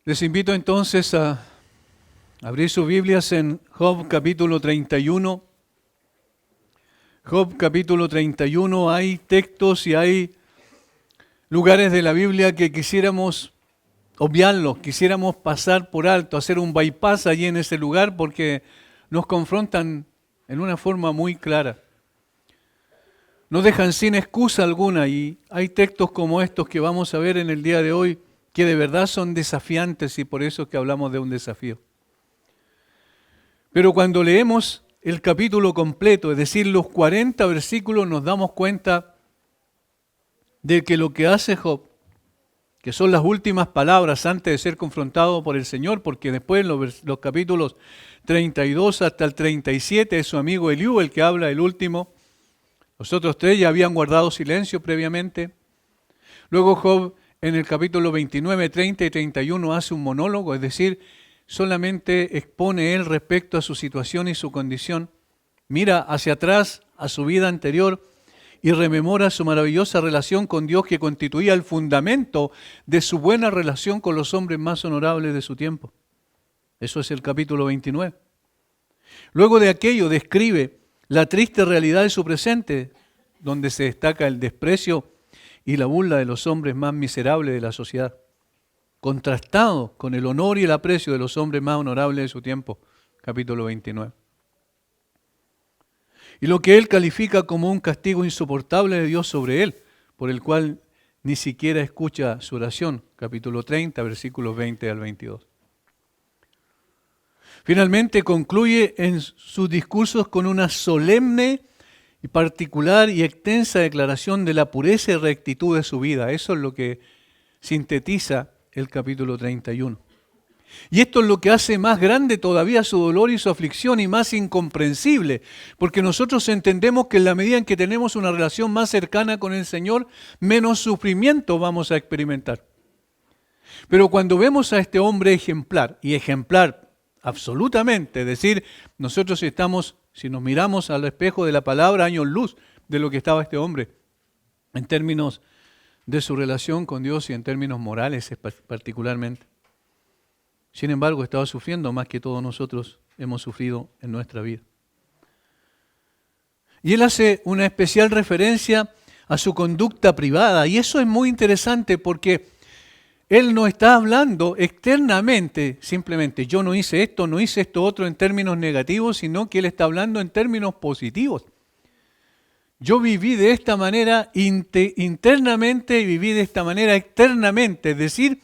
Les invito entonces a abrir sus Biblias en Job capítulo 31. Job capítulo 31, hay textos y hay lugares de la Biblia que quisiéramos obviarlos, quisiéramos pasar por alto, hacer un bypass allí en ese lugar porque nos confrontan en una forma muy clara. Nos dejan sin excusa alguna y hay textos como estos que vamos a ver en el día de hoy que de verdad son desafiantes y por eso es que hablamos de un desafío. Pero cuando leemos el capítulo completo, es decir, los 40 versículos, nos damos cuenta de que lo que hace Job, que son las últimas palabras antes de ser confrontado por el Señor, porque después en los capítulos 32 hasta el 37 es su amigo Eliú el que habla el último. Los otros tres ya habían guardado silencio previamente. Luego Job en el capítulo 29, 30 y 31 hace un monólogo, es decir, solamente expone él respecto a su situación y su condición. Mira hacia atrás, a su vida anterior, y rememora su maravillosa relación con Dios que constituía el fundamento de su buena relación con los hombres más honorables de su tiempo. Eso es el capítulo 29. Luego de aquello describe la triste realidad de su presente, donde se destaca el desprecio y la burla de los hombres más miserables de la sociedad, contrastado con el honor y el aprecio de los hombres más honorables de su tiempo, capítulo 29. Y lo que él califica como un castigo insoportable de Dios sobre él, por el cual ni siquiera escucha su oración, capítulo 30, versículos 20 al 22. Finalmente concluye en sus discursos con una solemne y particular y extensa declaración de la pureza y rectitud de su vida. Eso es lo que sintetiza el capítulo 31. Y esto es lo que hace más grande todavía su dolor y su aflicción y más incomprensible, porque nosotros entendemos que en la medida en que tenemos una relación más cercana con el Señor, menos sufrimiento vamos a experimentar. Pero cuando vemos a este hombre ejemplar, y ejemplar absolutamente, es decir, nosotros estamos, si nos miramos al espejo de la palabra, años luz de lo que estaba este hombre, en términos de su relación con Dios y en términos morales particularmente. Sin embargo, estaba sufriendo más que todos nosotros hemos sufrido en nuestra vida. Y él hace una especial referencia a su conducta privada, y eso es muy interesante porque él no está hablando externamente, simplemente yo no hice esto otro en términos negativos, sino que él está hablando en términos positivos. Yo viví de esta manera internamente y viví de esta manera externamente. Es decir,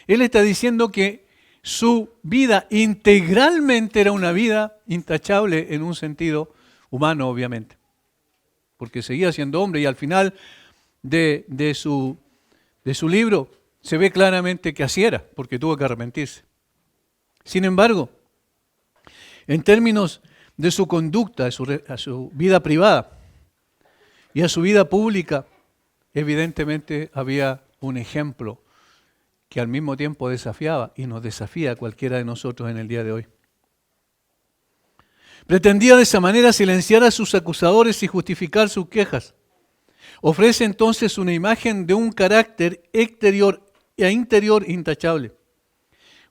él está diciendo que su vida integralmente era una vida intachable en un sentido humano, obviamente. Porque seguía siendo hombre y al final de su libro se ve claramente que así era, porque tuvo que arrepentirse. Sin embargo, en términos de su conducta, a su vida privada y a su vida pública, evidentemente había un ejemplo que al mismo tiempo desafiaba y nos desafía a cualquiera de nosotros en el día de hoy. Pretendía de esa manera silenciar a sus acusadores y justificar sus quejas. Ofrece entonces una imagen de un carácter exterior e interior intachable.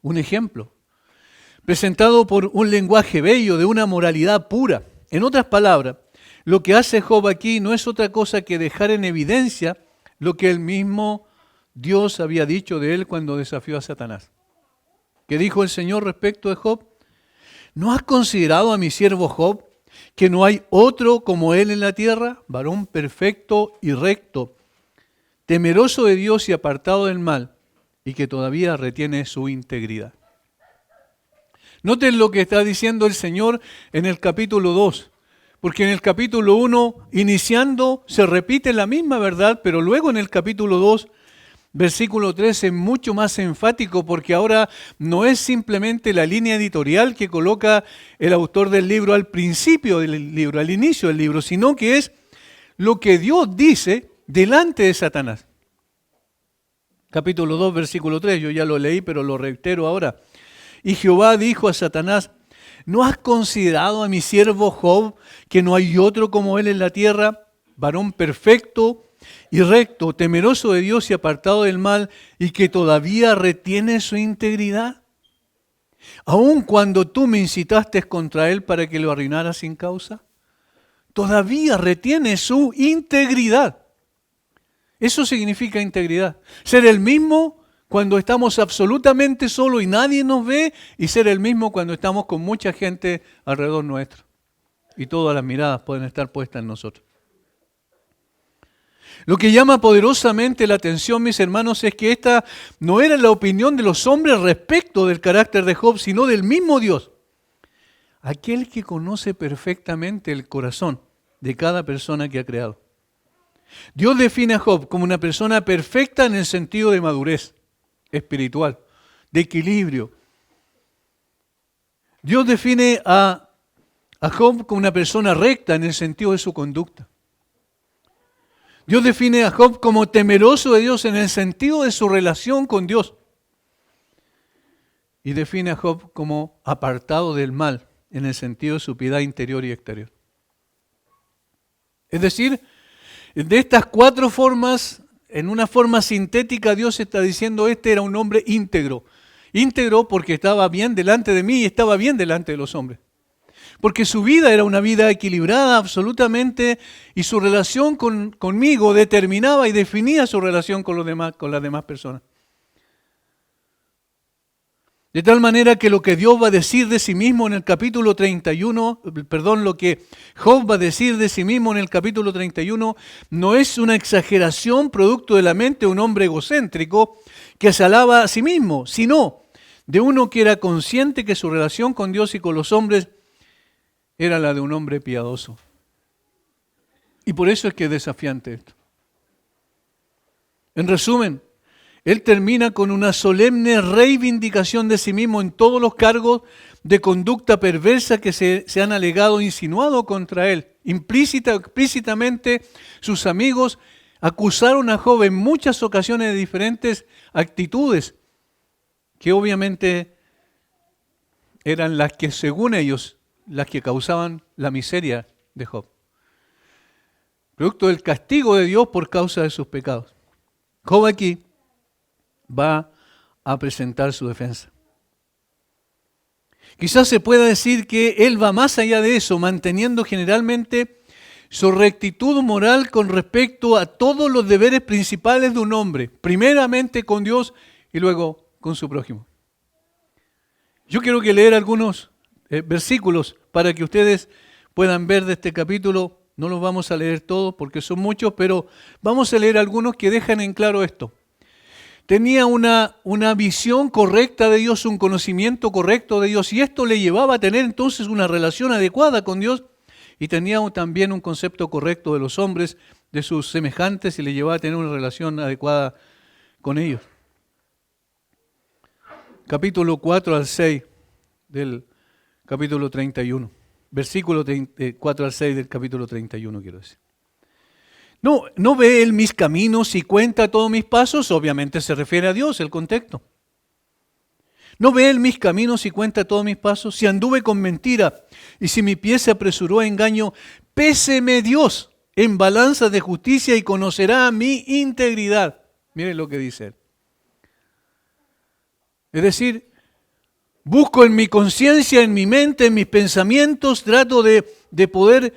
Un ejemplo, presentado por un lenguaje bello, de una moralidad pura. En otras palabras, lo que hace Job aquí no es otra cosa que dejar en evidencia lo que el mismo Dios había dicho de él cuando desafió a Satanás. ¿Qué dijo el Señor respecto de Job? ¿No has considerado a mi siervo Job, que no hay otro como él en la tierra, varón perfecto y recto, temeroso de Dios y apartado del mal, y que todavía retiene su integridad? Noten lo que está diciendo el Señor en el capítulo 2, porque en el capítulo 1, iniciando, se repite la misma verdad, pero luego en el capítulo 2, versículo 13 es mucho más enfático porque ahora no es simplemente la línea editorial que coloca el autor del libro al principio del libro, al inicio del libro, sino que es lo que Dios dice delante de Satanás. Capítulo 2, versículo 3, yo ya lo leí, pero lo reitero ahora. Y Jehová dijo a Satanás: ¿no has considerado a mi siervo Job, que no hay otro como él en la tierra, varón perfecto y recto, temeroso de Dios y apartado del mal, y que todavía retiene su integridad? Aun cuando tú me incitaste contra él para que lo arruinara sin causa, todavía retiene su integridad. Eso significa integridad. Ser el mismo cuando estamos absolutamente solos y nadie nos ve, y ser el mismo cuando estamos con mucha gente alrededor nuestro. Y todas las miradas pueden estar puestas en nosotros. Lo que llama poderosamente la atención, mis hermanos, es que esta no era la opinión de los hombres respecto del carácter de Job, sino del mismo Dios. Aquel que conoce perfectamente el corazón de cada persona que ha creado. Dios define a Job como una persona perfecta en el sentido de madurez espiritual, de equilibrio. Dios define a Job como una persona recta en el sentido de su conducta. Dios define a Job como temeroso de Dios en el sentido de su relación con Dios. Y define a Job como apartado del mal en el sentido de su piedad interior y exterior. Es decir, de estas cuatro formas, en una forma sintética, Dios está diciendo, este era un hombre íntegro. Íntegro porque estaba bien delante de mí y estaba bien delante de los hombres. Porque su vida era una vida equilibrada absolutamente y su relación conmigo determinaba y definía su relación con las demás personas. De tal manera que lo que Dios va a decir de sí mismo en el capítulo 31, lo que Job va a decir de sí mismo en el capítulo 31, no es una exageración producto de la mente de un hombre egocéntrico que se alaba a sí mismo, sino de uno que era consciente que su relación con Dios y con los hombres era la de un hombre piadoso. Y por eso es que es desafiante esto. En resumen, él termina con una solemne reivindicación de sí mismo en todos los cargos de conducta perversa que se han alegado, insinuado contra él. Explícitamente, sus amigos acusaron a Job en muchas ocasiones de diferentes actitudes, que obviamente eran las que, según ellos, las que causaban la miseria de Job. Producto del castigo de Dios por causa de sus pecados. Job aquí va a presentar su defensa. Quizás se pueda decir que él va más allá de eso, manteniendo generalmente su rectitud moral con respecto a todos los deberes principales de un hombre, primeramente con Dios y luego con su prójimo. Yo quiero leer algunos versículos para que ustedes puedan ver de este capítulo. No los vamos a leer todos porque son muchos, pero vamos a leer algunos que dejan en claro esto. Tenía una visión correcta de Dios, un conocimiento correcto de Dios, y esto le llevaba a tener entonces una relación adecuada con Dios, y tenía también un concepto correcto de los hombres, de sus semejantes, y le llevaba a tener una relación adecuada con ellos. Capítulo 4 al 6 del capítulo 31. Versículo 4 al 6 del capítulo 31, quiero decir. ¿No ve él mis caminos y cuenta todos mis pasos? Obviamente se refiere a Dios, el contexto. ¿No ve él mis caminos y cuenta todos mis pasos? Si anduve con mentira y si mi pie se apresuró a engaño, péseme Dios en balanzas de justicia y conocerá mi integridad. Miren lo que dice él. Es decir, busco en mi conciencia, en mi mente, en mis pensamientos, trato de poder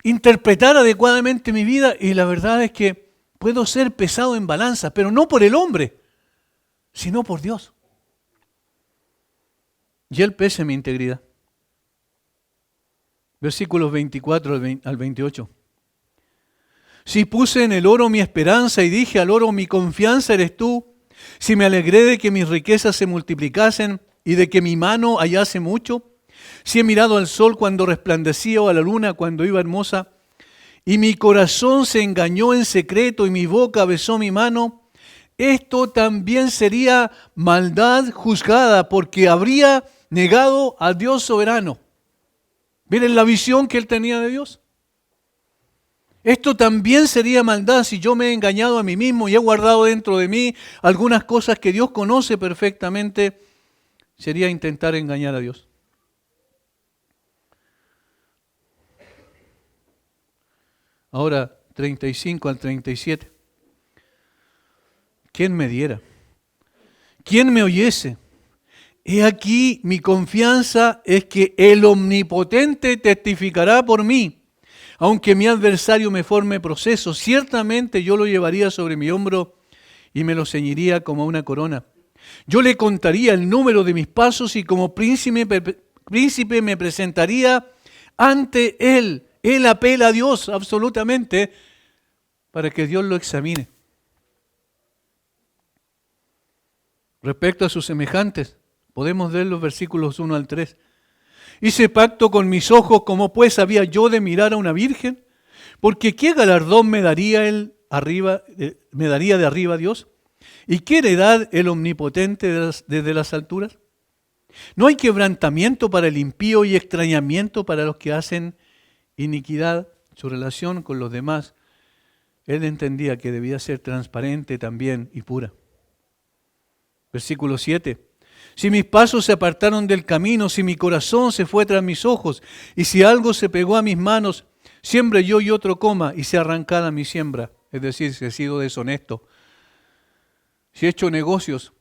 interpretar adecuadamente mi vida, y la verdad es que puedo ser pesado en balanza, pero no por el hombre, sino por Dios. Y Él pese mi integridad. Versículos 24 al 28. Si puse en el oro mi esperanza y dije al oro, mi confianza eres tú, si me alegré de que mis riquezas se multiplicasen y de que mi mano hallase mucho, si he mirado al sol cuando resplandecía o a la luna cuando iba hermosa, y mi corazón se engañó en secreto y mi boca besó mi mano, esto también sería maldad juzgada porque habría negado a Dios soberano. Miren la visión que él tenía de Dios. Esto también sería maldad si yo me he engañado a mí mismo y he guardado dentro de mí algunas cosas que Dios conoce perfectamente. Sería intentar engañar a Dios. Ahora, 35 al 37. ¿Quién me diera? ¿Quién me oyese? He aquí mi confianza es que el Omnipotente testificará por mí. Aunque mi adversario me forme proceso, ciertamente yo lo llevaría sobre mi hombro y me lo ceñiría como una corona. Yo le contaría el número de mis pasos y como príncipe me presentaría ante él. Él apela a Dios absolutamente para que Dios lo examine. Respecto a sus semejantes, podemos ver los versículos 1 al 3. Hice pacto con mis ojos, ¿cómo pues había yo de mirar a una virgen? Porque ¿qué galardón me daría de arriba Dios? ¿Y qué heredad el Omnipotente desde las alturas? No hay quebrantamiento para el impío y extrañamiento para los que hacen iniquidad. Su relación con los demás, él entendía que debía ser transparente también y pura. Versículo 7. Si mis pasos se apartaron del camino, si mi corazón se fue tras mis ojos, y si algo se pegó a mis manos, siembre yo y otro coma, y sea arrancada mi siembra. Es decir, si he sido deshonesto. Si he hecho negocios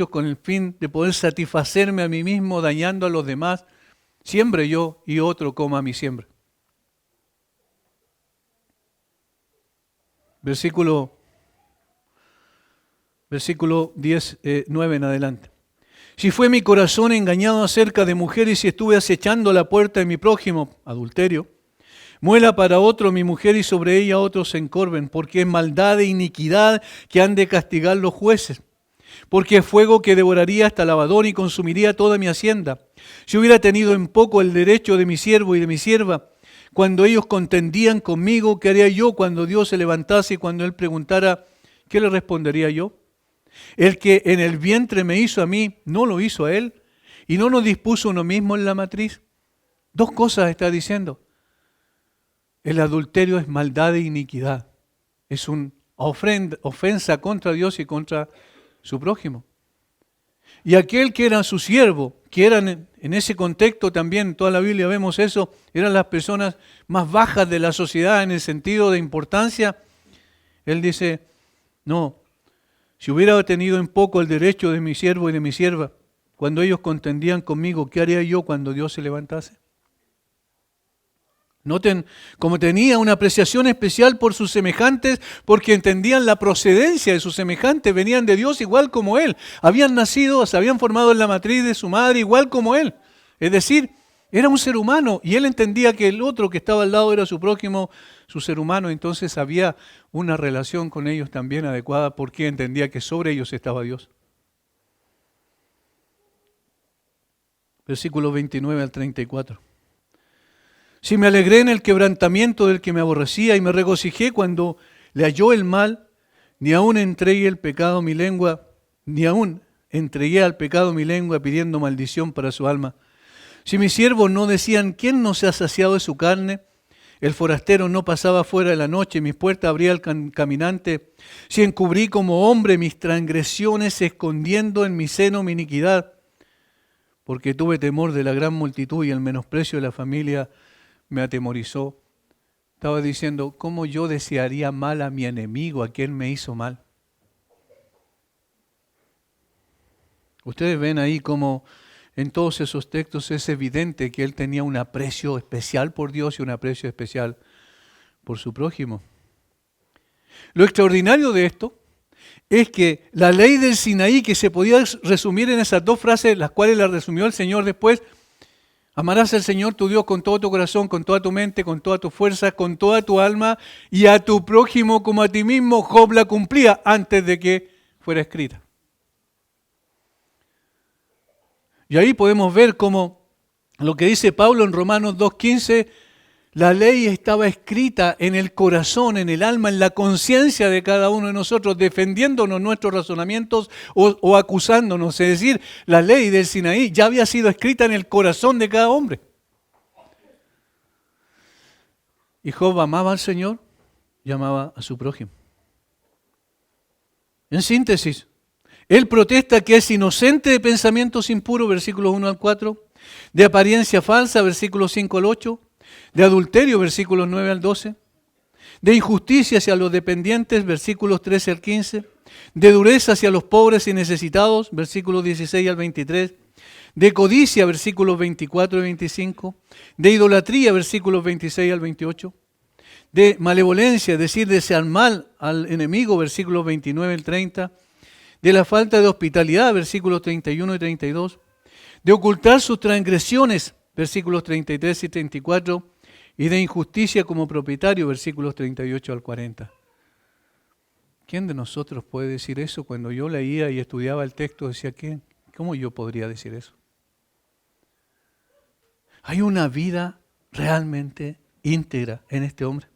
con el fin de poder satisfacerme a mí mismo, dañando a los demás, siembre yo y otro coma mi siembra. Versículo 9 en adelante. Si fue mi corazón engañado acerca de mujeres y si estuve acechando la puerta de mi prójimo, adulterio, muela para otro mi mujer y sobre ella otros se encorven, porque es maldad e iniquidad que han de castigar los jueces. Porque es fuego que devoraría hasta lavador y consumiría toda mi hacienda. Si hubiera tenido en poco el derecho de mi siervo y de mi sierva, cuando ellos contendían conmigo, ¿qué haría yo cuando Dios se levantase y cuando Él preguntara, qué le respondería yo? El que en el vientre me hizo a mí, ¿no lo hizo a Él? ¿Y no nos dispuso uno mismo en la matriz? Dos cosas está diciendo. El adulterio es maldad e iniquidad. Es una ofensa contra Dios y contra su prójimo. Y aquel que era su siervo, que eran en ese contexto también, en toda la Biblia vemos eso, eran las personas más bajas de la sociedad en el sentido de importancia. Él dice, no, si hubiera tenido en poco el derecho de mi siervo y de mi sierva, cuando ellos contendían conmigo, ¿qué haría yo cuando Dios se levantase? Noten, como tenía una apreciación especial por sus semejantes, porque entendían la procedencia de sus semejantes, venían de Dios igual como Él. Habían nacido, se habían formado en la matriz de su madre igual como Él. Es decir, era un ser humano y Él entendía que el otro que estaba al lado era su prójimo, su ser humano. Entonces había una relación con ellos también adecuada porque entendía que sobre ellos estaba Dios. Versículos 29 al 34. Si me alegré en el quebrantamiento del que me aborrecía y me regocijé cuando le halló el mal, ni aún entregué al pecado mi lengua pidiendo maldición para su alma. Si mis siervos no decían, ¿quién no se ha saciado de su carne? El forastero no pasaba fuera de la noche, mis puertas abría el caminante. Si encubrí como hombre mis transgresiones, escondiendo en mi seno mi iniquidad, porque tuve temor de la gran multitud y el menosprecio de la familia me atemorizó. Estaba diciendo, ¿cómo yo desearía mal a mi enemigo, a quien me hizo mal? Ustedes ven ahí cómo en todos esos textos es evidente que él tenía un aprecio especial por Dios y un aprecio especial por su prójimo. Lo extraordinario de esto es que la ley del Sinaí, que se podía resumir en esas dos frases, las cuales la resumió el Señor después, amarás al Señor tu Dios con todo tu corazón, con toda tu mente, con toda tu fuerza, con toda tu alma y a tu prójimo como a ti mismo. Job la cumplía antes de que fuera escrita. Y ahí podemos ver cómo lo que dice Pablo en Romanos 2:15, la ley estaba escrita en el corazón, en el alma, en la conciencia de cada uno de nosotros, defendiéndonos nuestros razonamientos o acusándonos. Es decir, la ley del Sinaí ya había sido escrita en el corazón de cada hombre. Y Job amaba al Señor y amaba a su prójimo. En síntesis, él protesta que es inocente de pensamientos impuros, versículos 1 al 4, de apariencia falsa, versículos 5 al 8, de adulterio, versículos 9 al 12, de injusticia hacia los dependientes, versículos 13 al 15, de dureza hacia los pobres y necesitados, versículos 16 al 23, de codicia, versículos 24 y 25, de idolatría, versículos 26 al 28, de malevolencia, es decir, desear mal al enemigo, versículos 29 al 30, de la falta de hospitalidad, versículos 31 y 32, de ocultar sus transgresiones, versículos 33 y 34, y de injusticia como propietario, versículos 38 al 40. ¿Quién de nosotros puede decir eso? Cuando yo leía y estudiaba el texto, decía, ¿cómo yo podría decir eso? Hay una vida realmente íntegra en este hombre.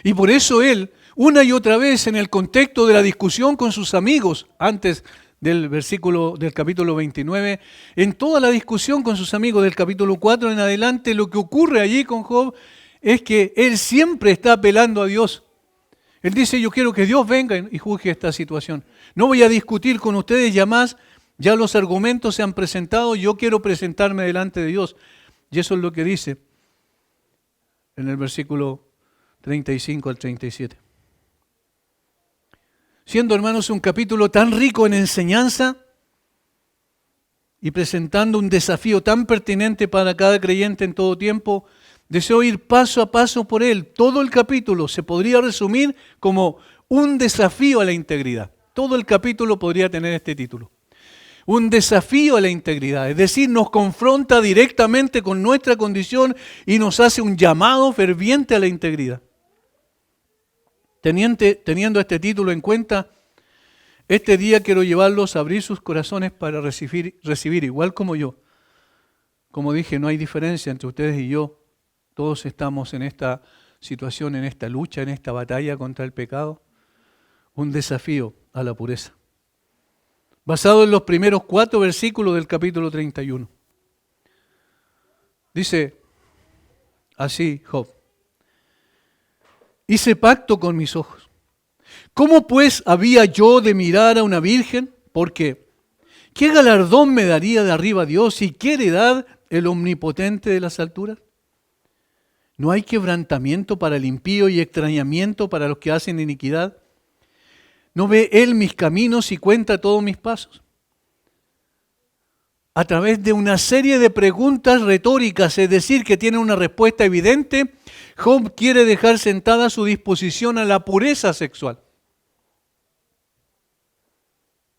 Y por eso él, una y otra vez en el contexto de la discusión con sus amigos, antes del capítulo 29, en toda la discusión con sus amigos del capítulo 4 en adelante, lo que ocurre allí con Job es que él siempre está apelando a Dios. Él dice, yo quiero que Dios venga y juzgue esta situación. No voy a discutir con ustedes ya más, ya los argumentos se han presentado, yo quiero presentarme delante de Dios. Y eso es lo que dice en el versículo 35 al 37. Siendo, hermanos, un capítulo tan rico en enseñanza y presentando un desafío tan pertinente para cada creyente en todo tiempo, deseo ir paso a paso por él. Todo el capítulo se podría resumir como un desafío a la integridad. Todo el capítulo podría tener este título. Un desafío a la integridad, es decir, nos confronta directamente con nuestra condición y nos hace un llamado ferviente a la integridad. Teniendo este título en cuenta, este día quiero llevarlos a abrir sus corazones para recibir igual como yo. Como dije, no hay diferencia entre ustedes y yo. Todos estamos en esta situación, en esta lucha, en esta batalla contra el pecado. Un desafío a la pureza. Basado en los primeros 4 versículos del capítulo 31. Dice así Job. Hice pacto con mis ojos. ¿Cómo pues había yo de mirar a una virgen? Porque ¿qué galardón me daría de arriba Dios y qué heredad el omnipotente de las alturas? ¿No hay quebrantamiento para el impío y extrañamiento para los que hacen iniquidad? ¿No ve Él mis caminos y cuenta todos mis pasos? A través de una serie de preguntas retóricas, es decir, que tienen una respuesta evidente, Job quiere dejar sentada su disposición a la pureza sexual.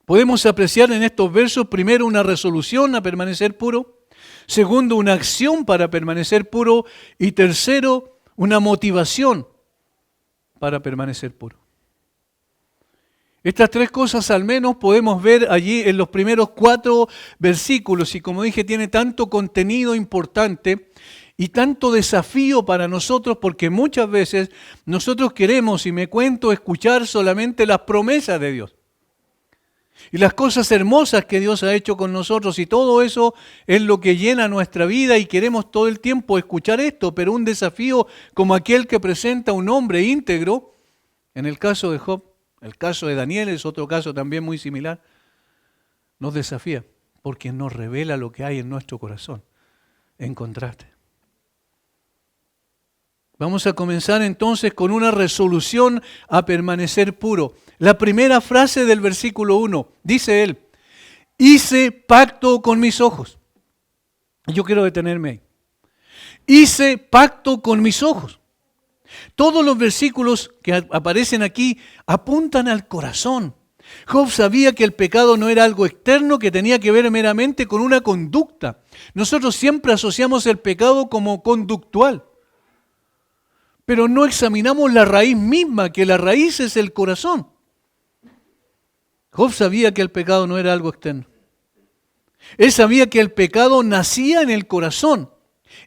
Podemos apreciar en estos versos, primero, una resolución a permanecer puro, segundo, una acción para permanecer puro y tercero, una motivación para permanecer puro. Estas 3 cosas al menos podemos ver allí en los primeros 4 versículos y como dije tiene tanto contenido importante y tanto desafío para nosotros porque muchas veces nosotros queremos, y me cuento, escuchar solamente las promesas de Dios y las cosas hermosas que Dios ha hecho con nosotros y todo eso es lo que llena nuestra vida y queremos todo el tiempo escuchar esto, pero un desafío como aquel que presenta un hombre íntegro, en el caso de Job, el caso de Daniel es otro caso también muy similar, nos desafía porque nos revela lo que hay en nuestro corazón, en contraste. Vamos a comenzar entonces con una resolución a permanecer puro. La primera frase del versículo 1, dice él, hice pacto con mis ojos. Yo quiero detenerme ahí. Hice pacto con mis ojos. Todos los versículos que aparecen aquí apuntan al corazón. Job sabía que el pecado no era algo externo que tenía que ver meramente con una conducta. Nosotros siempre asociamos el pecado como conductual, pero no examinamos la raíz misma, que la raíz es el corazón. Job sabía que el pecado no era algo externo. Él sabía que el pecado nacía en el corazón.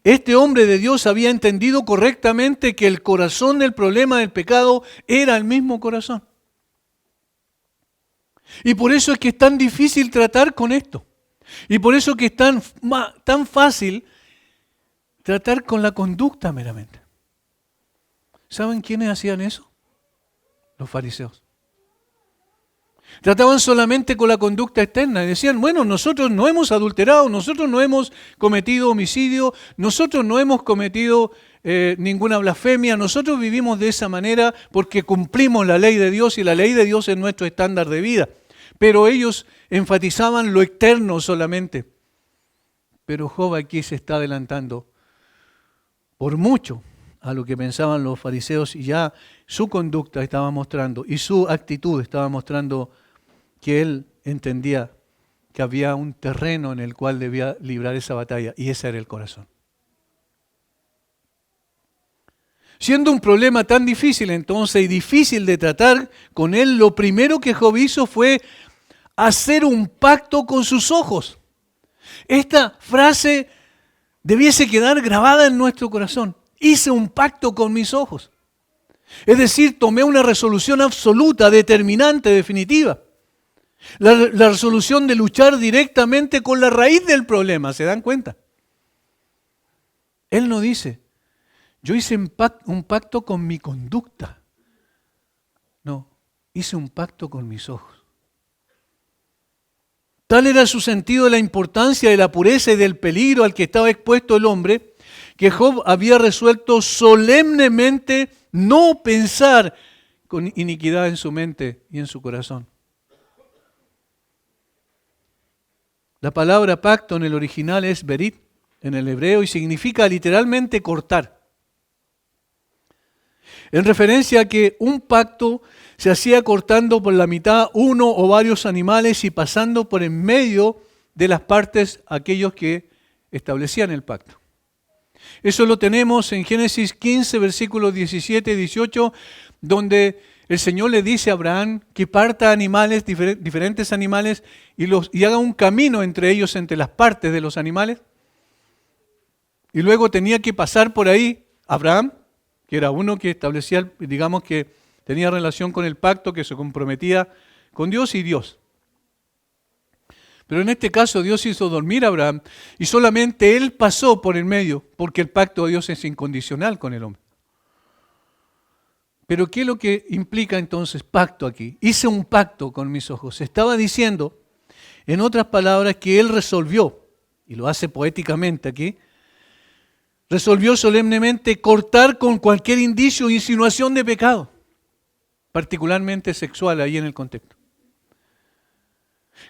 Este hombre de Dios había entendido correctamente que el corazón del problema del pecado era el mismo corazón. Y por eso es que es tan difícil tratar con esto. Y por eso es que es tan fácil tratar con la conducta meramente. ¿Saben quiénes hacían eso? Los fariseos. Trataban solamente con la conducta externa y decían, bueno, nosotros no hemos adulterado, nosotros no hemos cometido homicidio, nosotros no hemos cometido ninguna blasfemia, nosotros vivimos de esa manera porque cumplimos la ley de Dios y la ley de Dios es nuestro estándar de vida. Pero ellos enfatizaban lo externo solamente. Pero Job aquí se está adelantando por mucho a lo que pensaban los fariseos y ya su conducta estaba mostrando y su actitud estaba mostrando que él entendía que había un terreno en el cual debía librar esa batalla y ese era el corazón. Siendo un problema tan difícil entonces y difícil de tratar con él, lo primero que Job hizo fue hacer un pacto con sus ojos. Esta frase debiese quedar grabada en nuestro corazón. Hice un pacto con mis ojos. Es decir, tomé una resolución absoluta, determinante, definitiva. La resolución de luchar directamente con la raíz del problema, ¿se dan cuenta? Él no dice, yo hice un pacto con mi conducta. No, hice un pacto con mis ojos. Tal era su sentido de la importancia de la pureza y del peligro al que estaba expuesto el hombre, que Job había resuelto solemnemente no pensar con iniquidad en su mente y en su corazón. La palabra pacto en el original es berit, en el hebreo, y significa literalmente cortar. En referencia a que un pacto se hacía cortando por la mitad uno o varios animales y pasando por en medio de las partes aquellos que establecían el pacto. Eso lo tenemos en Génesis 15, versículos 17 y 18, donde el Señor le dice a Abraham que parta animales, diferentes animales, y haga un camino entre ellos, entre las partes de los animales. Y luego tenía que pasar por ahí Abraham, que era uno que establecía, digamos que tenía relación con el pacto, que se comprometía con Dios y Dios. Pero en este caso Dios hizo dormir a Abraham y solamente él pasó por el medio, porque el pacto de Dios es incondicional con el hombre. Pero ¿qué es lo que implica entonces pacto aquí? Hice un pacto con mis ojos. Estaba diciendo, en otras palabras, que él resolvió, y lo hace poéticamente aquí, resolvió solemnemente cortar con cualquier indicio o insinuación de pecado, particularmente sexual ahí en el contexto.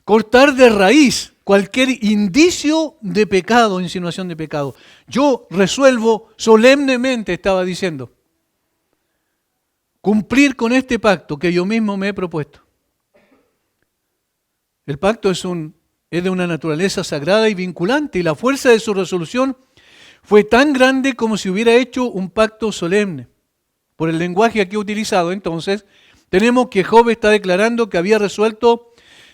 Cortar de raíz cualquier indicio de pecado, insinuación de pecado. Yo resuelvo solemnemente, estaba diciendo, cumplir con este pacto que yo mismo me he propuesto. El pacto es de una naturaleza sagrada y vinculante, y la fuerza de su resolución fue tan grande como si hubiera hecho un pacto solemne. Por el lenguaje aquí utilizado, entonces, tenemos que Job está declarando que había resuelto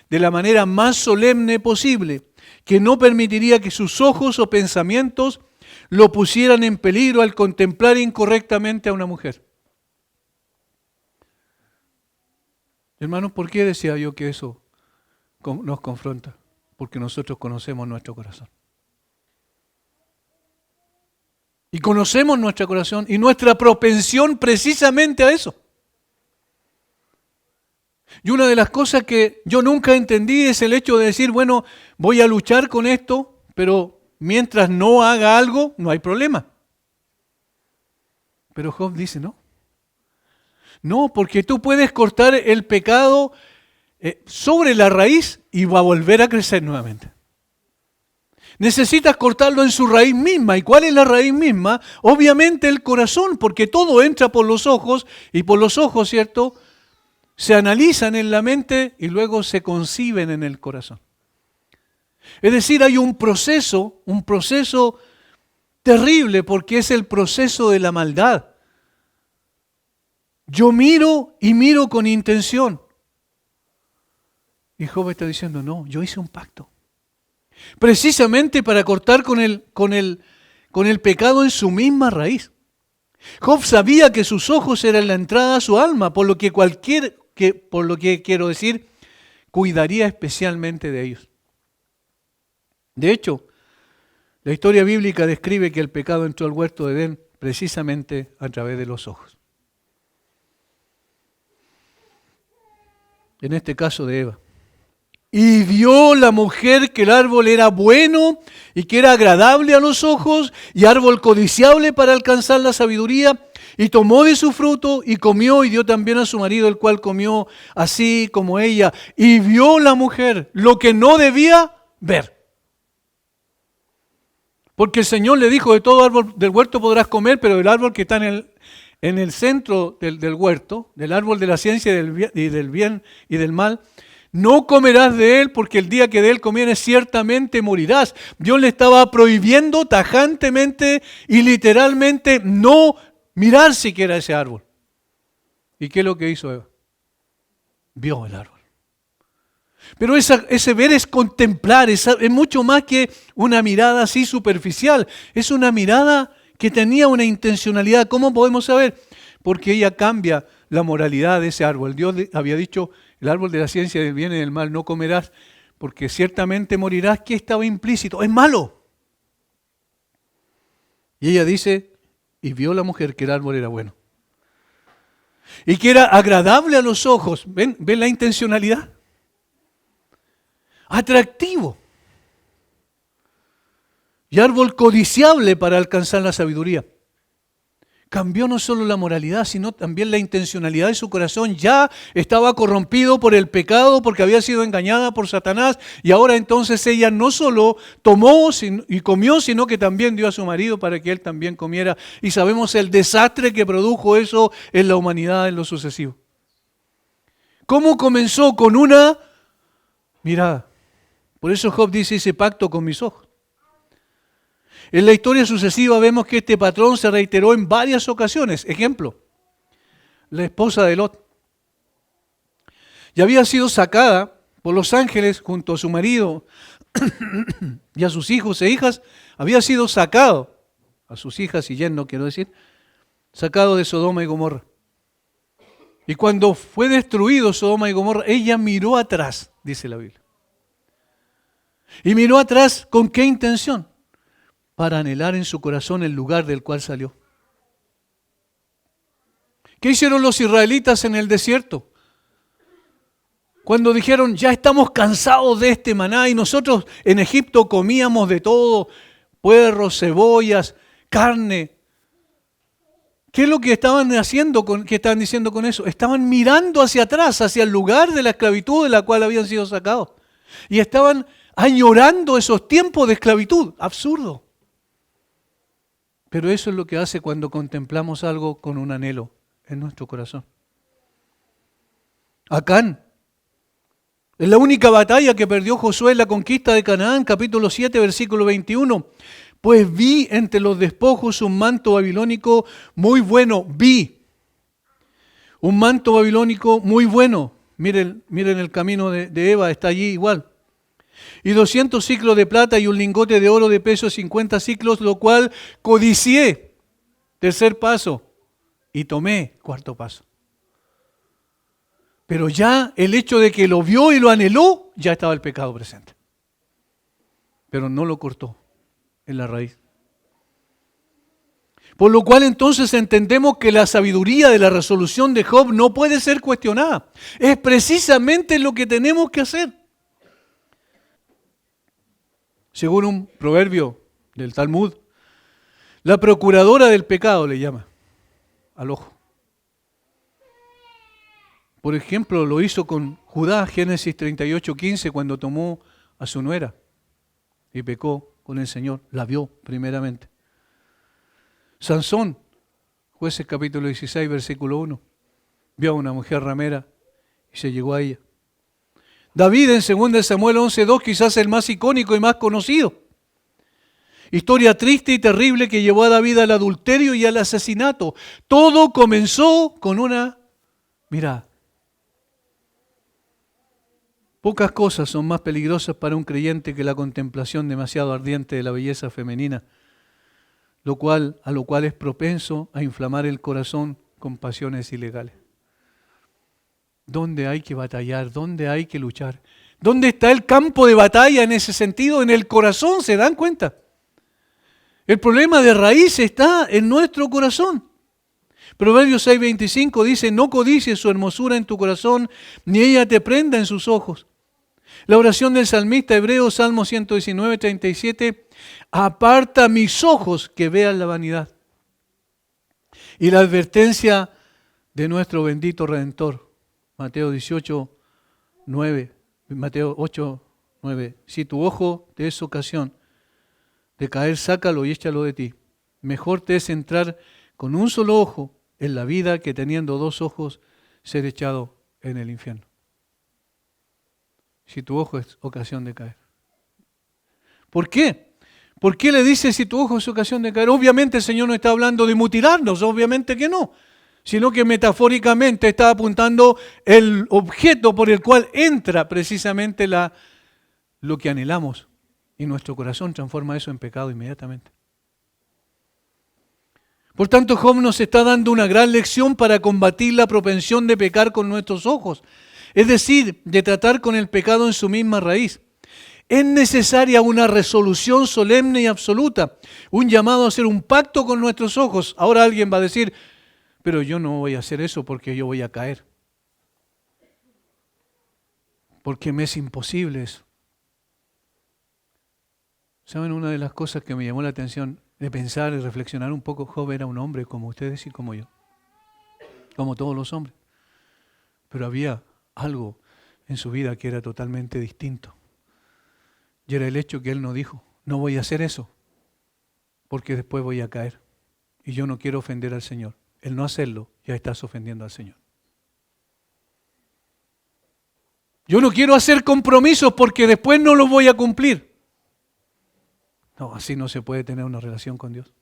de la manera más solemne posible, que no permitiría que sus ojos o pensamientos lo pusieran en peligro al contemplar incorrectamente a una mujer. Hermanos, ¿por qué decía yo que eso nos confronta? Porque nosotros conocemos nuestro corazón. Y conocemos nuestro corazón y nuestra propensión precisamente a eso. Y una de las cosas que yo nunca entendí es el hecho de decir, bueno, voy a luchar con esto, pero mientras no haga algo, no hay problema. Pero Job dice, no. No, porque tú puedes cortar el pecado sobre la raíz y va a volver a crecer nuevamente. Necesitas cortarlo en su raíz misma. ¿Y cuál es la raíz misma? Obviamente el corazón, porque todo entra por los ojos y por los ojos, ¿cierto?, se analizan en la mente y luego se conciben en el corazón. Es decir, hay un proceso terrible porque es el proceso de la maldad. Yo miro y miro con intención. Y Job está diciendo, no, yo hice un pacto. Precisamente para cortar con el pecado en su misma raíz. Job sabía que sus ojos eran la entrada a su alma, por lo que quiero decir, cuidaría especialmente de ellos. De hecho, la historia bíblica describe que el pecado entró al huerto de Edén precisamente a través de los ojos. en este caso de Eva. Y vio la mujer que el árbol era bueno y que era agradable a los ojos y árbol codiciable para alcanzar la sabiduría, y tomó de su fruto y comió y dio también a su marido, el cual comió así como ella. Y vio la mujer lo que no debía ver. Porque el Señor le dijo, de todo árbol del huerto podrás comer, pero del árbol que está en el centro del huerto, del árbol de la ciencia y del bien y del mal, no comerás de él, porque el día que de él comieres ciertamente morirás. Dios le estaba prohibiendo tajantemente y literalmente no mirar siquiera ese árbol. ¿Y qué es lo que hizo Eva? Vio el árbol. Pero ese ver es contemplar, es mucho más que una mirada así superficial. Es una mirada que tenía una intencionalidad. ¿Cómo podemos saber? Porque ella cambia la moralidad de ese árbol. Dios había dicho, el árbol de la ciencia del bien y del mal no comerás, porque ciertamente morirás. ¿Qué estaba implícito? Es malo. Y ella dice, y vio la mujer que el árbol era bueno. Y que era agradable a los ojos. ¿Ven la intencionalidad? Atractivo. Y árbol codiciable para alcanzar la sabiduría. Cambió no solo la moralidad, sino también la intencionalidad de su corazón. Ya estaba corrompido por el pecado, porque había sido engañada por Satanás. Y ahora entonces ella no solo tomó y comió, sino que también dio a su marido para que él también comiera. Y sabemos el desastre que produjo eso en la humanidad en lo sucesivo. ¿Cómo comenzó? Con una mirada. Por eso Job dice, hice pacto con mis ojos. En la historia sucesiva vemos que este patrón se reiteró en varias ocasiones. Ejemplo, la esposa de Lot. Ya había sido sacada por los ángeles junto a su marido y a sus hijos e hijas. Había sido sacado, a sus hijas y yerno quiero decir, sacado de Sodoma y Gomorra. Y cuando fue destruido Sodoma y Gomorra, ella miró atrás, dice la Biblia. Y miró atrás, ¿con qué intención? Para anhelar en su corazón el lugar del cual salió. ¿Qué hicieron los israelitas en el desierto? Cuando dijeron, ya estamos cansados de este maná, y nosotros en Egipto comíamos de todo, puerros, cebollas, carne. ¿Qué es lo que estaban haciendo? ¿Qué estaban diciendo con eso? Estaban mirando hacia atrás, hacia el lugar de la esclavitud de la cual habían sido sacados. Y estaban añorando esos tiempos de esclavitud. Absurdo. Pero eso es lo que hace cuando contemplamos algo con un anhelo en nuestro corazón. Acán, en la única batalla que perdió Josué en la conquista de Canaán, capítulo 7, versículo 21. Pues vi entre los despojos un manto babilónico muy bueno. Vi un manto babilónico muy bueno. Miren el camino de Eva, está allí igual. Y 200 ciclos de plata y un lingote de oro de peso 50 ciclos, lo cual codicié. Tercer paso. Y tomé. Cuarto paso. Pero ya el hecho de que lo vio y lo anheló, ya estaba el pecado presente. Pero no lo cortó en la raíz. Por lo cual entonces entendemos que la sabiduría de la resolución de Job no puede ser cuestionada. Es precisamente lo que tenemos que hacer. Según un proverbio del Talmud, la procuradora del pecado le llama al ojo. Por ejemplo, lo hizo con Judá, Génesis 38:15, cuando tomó a su nuera y pecó con el Señor. La vio primeramente. Sansón, Jueces capítulo 16, versículo 1, vio a una mujer ramera y se llegó a ella. David en 2 Samuel 11:2, quizás el más icónico y más conocido. Historia triste y terrible que llevó a David al adulterio y al asesinato. Todo comenzó con una mirada. Pocas cosas son más peligrosas para un creyente que la contemplación demasiado ardiente de la belleza femenina, a lo cual es propenso a inflamar el corazón con pasiones ilegales. ¿Dónde hay que batallar? ¿Dónde hay que luchar? ¿Dónde está el campo de batalla en ese sentido? En el corazón, ¿se dan cuenta? El problema de raíz está en nuestro corazón. Proverbios 6:25 dice, no codicies su hermosura en tu corazón, ni ella te prenda en sus ojos. La oración del salmista hebreo, Salmo 119:37, aparta mis ojos que vean la vanidad. Y la advertencia de nuestro bendito Redentor, Mateo 8:9, si tu ojo te es ocasión de caer, sácalo y échalo de ti. Mejor te es entrar con un solo ojo en la vida que teniendo dos ojos ser echado en el infierno. Si tu ojo es ocasión de caer. ¿Por qué? ¿Por qué le dice si tu ojo es ocasión de caer? Obviamente el Señor no está hablando de mutilarnos, obviamente que no, sino que metafóricamente está apuntando el objeto por el cual entra precisamente lo que anhelamos, y nuestro corazón transforma eso en pecado inmediatamente. Por tanto, Job nos está dando una gran lección para combatir la propensión de pecar con nuestros ojos, es decir, de tratar con el pecado en su misma raíz. Es necesaria una resolución solemne y absoluta, un llamado a hacer un pacto con nuestros ojos. Ahora alguien va a decir, pero yo no voy a hacer eso porque yo voy a caer. Porque me es imposible eso. ¿Saben? Una de las cosas que me llamó la atención de pensar y reflexionar un poco, Job era un hombre como ustedes y como yo, como todos los hombres. Pero había algo en su vida que era totalmente distinto. Y era el hecho que él no dijo, no voy a hacer eso, porque después voy a caer. Y yo no quiero ofender al Señor. El no hacerlo, ya estás ofendiendo al Señor. Yo no quiero hacer compromisos porque después no los voy a cumplir. No, así no se puede tener una relación con Dios.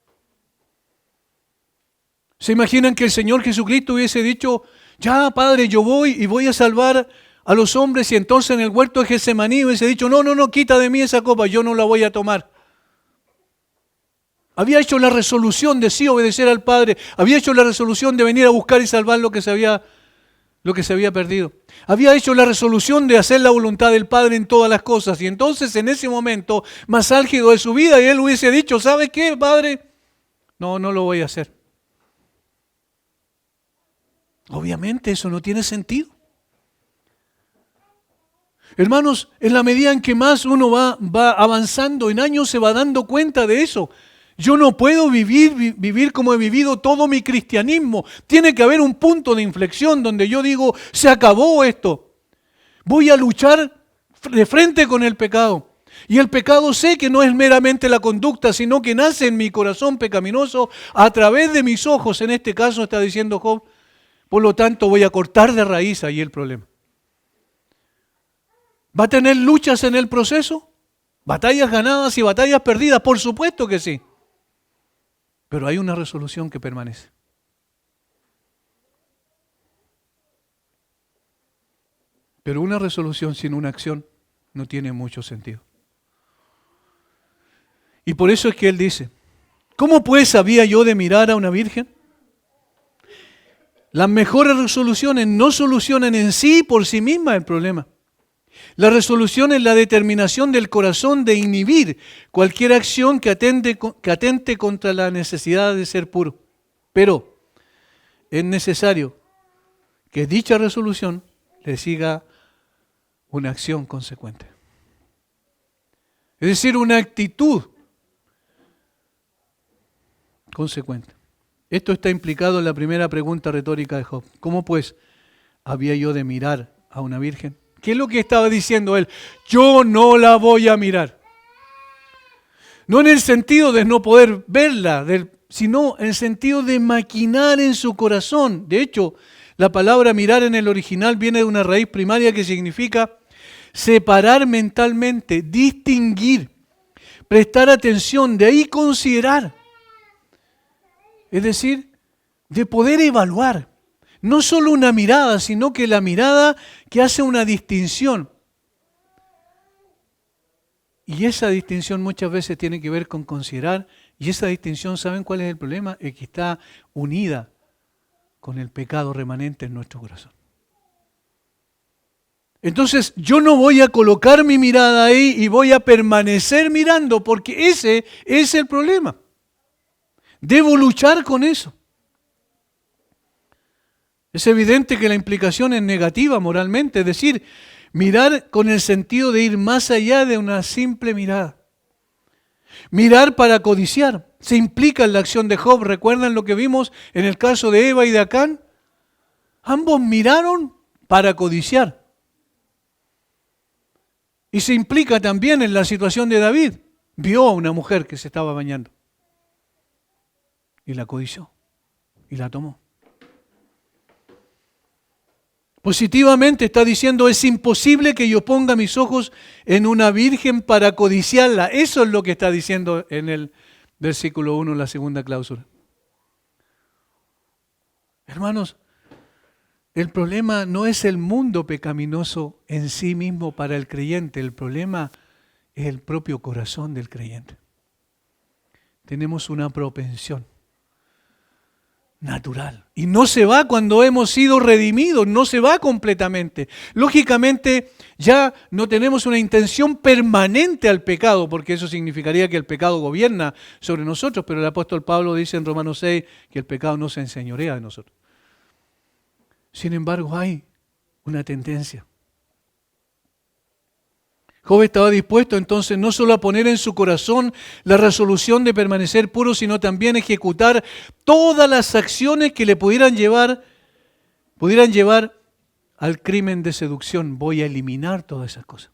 ¿Se imaginan que el Señor Jesucristo hubiese dicho, ya Padre, yo voy y voy a salvar a los hombres, y entonces en el huerto de Getsemaní hubiese dicho, no, quita de mí esa copa, yo no la voy a tomar? Había hecho la resolución de sí obedecer al Padre, había hecho la resolución de venir a buscar y salvar lo que se había perdido. Había hecho la resolución de hacer la voluntad del Padre en todas las cosas, y entonces en ese momento más álgido de su vida, y él hubiese dicho, ¿sabe qué, Padre? No lo voy a hacer. Obviamente eso no tiene sentido. Hermanos, en la medida en que más uno va avanzando en años, se va dando cuenta de eso. Yo no puedo vivir como he vivido todo mi cristianismo. Tiene que haber un punto de inflexión donde yo digo, se acabó esto. Voy a luchar de frente con el pecado. Y el pecado sé que no es meramente la conducta, sino que nace en mi corazón pecaminoso a través de mis ojos. En este caso está diciendo Job, por lo tanto voy a cortar de raíz ahí el problema. ¿Va a tener luchas en el proceso? ¿Batallas ganadas y batallas perdidas? Por supuesto que sí. Pero hay una resolución que permanece. Pero una resolución sin una acción no tiene mucho sentido. Y por eso es que él dice, ¿cómo pues había yo de mirar a una virgen? Las mejores resoluciones no solucionan en sí por sí mismas el problema. La resolución es la determinación del corazón de inhibir cualquier acción que atente contra la necesidad de ser puro. Pero es necesario que dicha resolución le siga una acción consecuente. Es decir, una actitud consecuente. Esto está implicado en la primera pregunta retórica de Job. ¿Cómo pues había yo de mirar a una virgen? ¿Qué es lo que estaba diciendo él? Yo no la voy a mirar. No en el sentido de no poder verla, sino en el sentido de maquinar en su corazón. De hecho, la palabra mirar en el original viene de una raíz primaria que significa separar mentalmente, distinguir, prestar atención, de ahí considerar. Es decir, de poder evaluar. No solo una mirada, sino que la mirada que hace una distinción. Y esa distinción muchas veces tiene que ver con considerar, y esa distinción, ¿saben cuál es el problema? Es que está unida con el pecado remanente en nuestro corazón. Entonces yo no voy a colocar mi mirada ahí y voy a permanecer mirando, porque ese es el problema. Debo luchar con eso. Es evidente que la implicación es negativa moralmente, es decir, mirar con el sentido de ir más allá de una simple mirada. Mirar para codiciar se implica en la acción de Job. ¿Recuerdan lo que vimos en el caso de Eva y de Acán? Ambos miraron para codiciar. Y se implica también en la situación de David. Vio a una mujer que se estaba bañando y la codició y la tomó. Positivamente está diciendo, es imposible que yo ponga mis ojos en una virgen para codiciarla. Eso es lo que está diciendo en el versículo 1, la segunda cláusula. Hermanos, el problema no es el mundo pecaminoso en sí mismo para el creyente, el problema es el propio corazón del creyente. Tenemos una propensión natural. Y no se va cuando hemos sido redimidos, no se va completamente. Lógicamente ya no tenemos una intención permanente al pecado, porque eso significaría que el pecado gobierna sobre nosotros, pero el apóstol Pablo dice en Romanos 6 que el pecado no se enseñorea de nosotros. Sin embargo, hay una tendencia. Job estaba dispuesto entonces no solo a poner en su corazón la resolución de permanecer puro, sino también ejecutar todas las acciones que le pudieran llevar al crimen de seducción. Voy a eliminar todas esas cosas.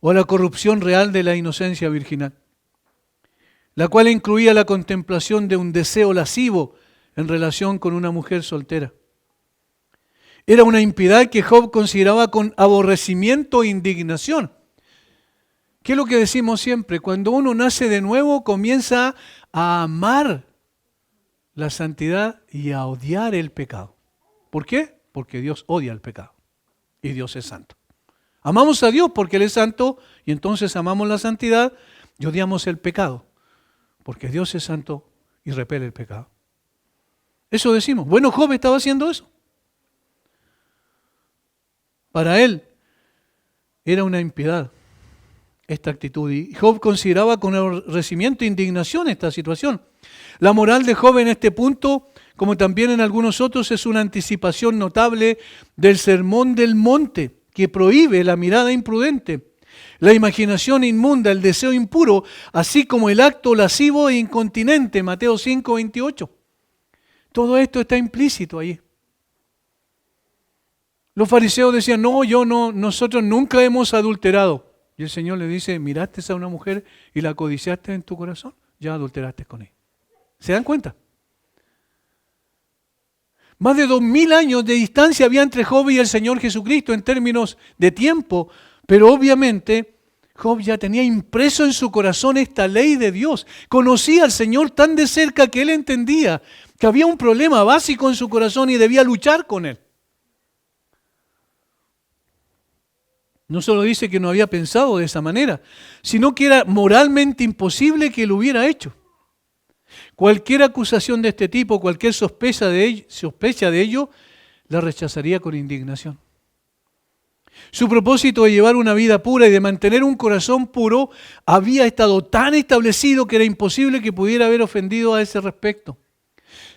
O a la corrupción real de la inocencia virginal, la cual incluía la contemplación de un deseo lascivo en relación con una mujer soltera. Era una impiedad que Job consideraba con aborrecimiento e indignación. ¿Qué es lo que decimos siempre? Cuando uno nace de nuevo, comienza a amar la santidad y a odiar el pecado. ¿Por qué? Porque Dios odia el pecado y Dios es santo. Amamos a Dios porque Él es santo y entonces amamos la santidad y odiamos el pecado porque Dios es santo y repele el pecado. Eso decimos. Bueno, Job estaba haciendo eso. Para él era una impiedad esta actitud y Job consideraba con aborrecimiento e indignación esta situación. La moral de Job en este punto, como también en algunos otros, es una anticipación notable del sermón del monte que prohíbe la mirada imprudente, la imaginación inmunda, el deseo impuro, así como el acto lascivo e incontinente, Mateo 5:28. Todo esto está implícito allí. Los fariseos decían, nosotros nunca hemos adulterado. Y el Señor le dice, miraste a una mujer y la codiciaste en tu corazón, ya adulteraste con ella. ¿Se dan cuenta? Más de 2000 años de distancia había entre Job y el Señor Jesucristo en términos de tiempo, pero obviamente Job ya tenía impreso en su corazón esta ley de Dios. Conocía al Señor tan de cerca que él entendía que había un problema básico en su corazón y debía luchar con él. No solo dice que no había pensado de esa manera, sino que era moralmente imposible que lo hubiera hecho. Cualquier acusación de este tipo, cualquier sospecha de ello, la rechazaría con indignación. Su propósito de llevar una vida pura y de mantener un corazón puro había estado tan establecido que era imposible que pudiera haber ofendido a ese respecto.